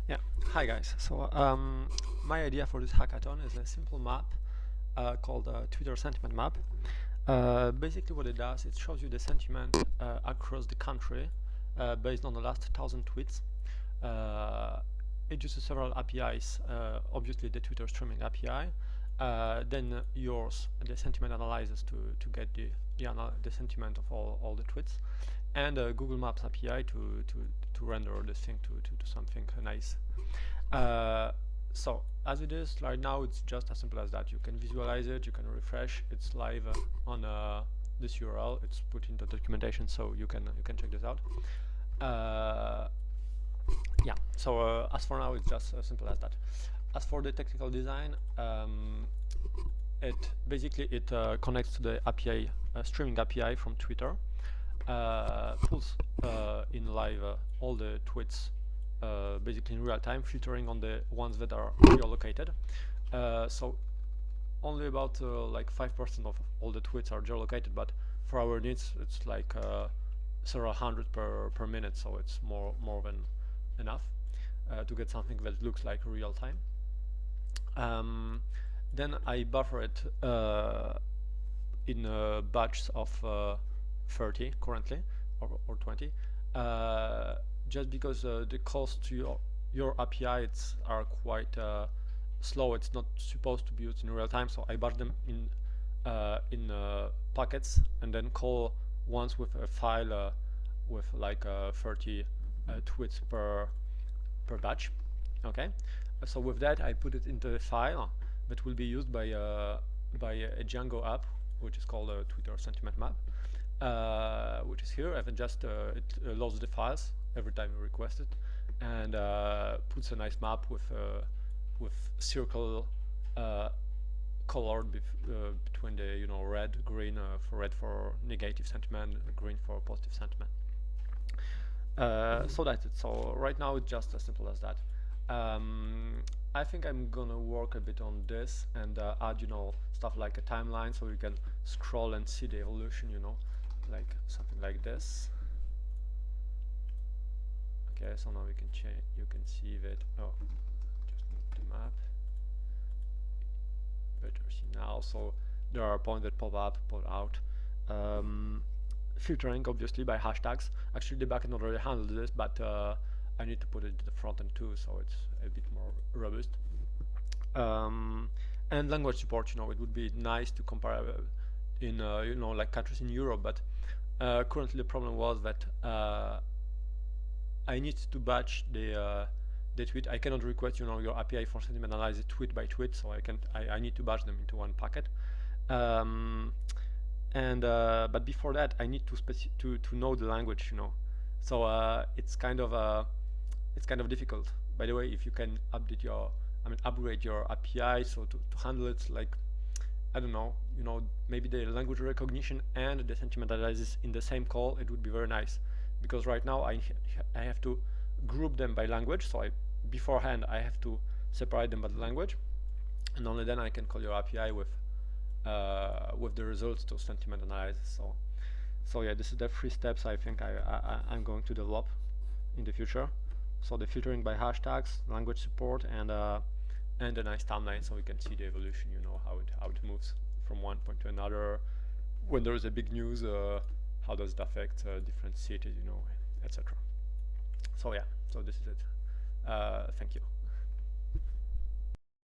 Yeah, hi guys. My idea for this hackathon is a simple map called Twitter Sentiment Map. Basically what it does, it shows you the sentiment across the country based on the last 1,000 tweets. It uses several APIs, obviously the Twitter streaming API, then yours, the sentiment analyzers to get the sentiment of all the tweets, and Google Maps API to render this thing to something nice. So as it is right now, it's just as simple as that. You can visualize it, you can refresh. It's live on this URL. It's put in the documentation, so you can check this out. Yeah. So as for now, it's just as simple as that. As for the technical design, it basically connects to the API streaming API from Twitter. Pulls in live all the tweets basically in real time, filtering on the ones that are geolocated. So only about like 5% of all the tweets are geolocated, but for our needs it's like several hundred per minute, so it's more than enough to get something that looks like real time. Then I buffer it in batches of 30 currently, or 20, just because the calls to your API are quite slow. It's not supposed to be used in real time, so I batch them in packets and then call once with a file with like 30 tweets per batch. Okay, so with that I put it into a file that will be used by a Django app, which is called a Twitter Sentiment Map. Which is here, and just it loads the files every time you request it, and puts a nice map with circle colored between the red, green for red for negative sentiment, green for positive sentiment. So that's it. So right now it's just as simple as that. I think I'm gonna work a bit on this and add stuff like a timeline, so you can scroll and see the evolution, like something like this. Okay, so now we can change. You can see that. Oh, just move the map. Better see now. So there are points that pop up, pop out. Filtering obviously by hashtags. Actually, the backend already handled this, but I need to put it to the front end too, so it's a bit more robust. And language support. It would be nice to compare in like countries in Europe, but currently the problem was that I need to batch the tweet. I cannot request your API for sentiment analysis tweet by tweet, so I need to batch them into one packet. But before that I need to know the language, so it's kind of difficult. By the way, if you can upgrade your API so to handle it, like, I don't know, maybe the language recognition and the sentiment analysis in the same call, it would be very nice. Because right now I have to group them by language, so beforehand I have to separate them by language, and only then I can call your API with the results to sentiment analysis. So yeah, this is the 3 steps I think I'm going to develop in the future. So the filtering by hashtags, language support, and a nice timeline, so we can see the evolution, how it moves from one point to another. When there is a big news, how does it affect different cities, etc. So yeah, so this is it. Thank you.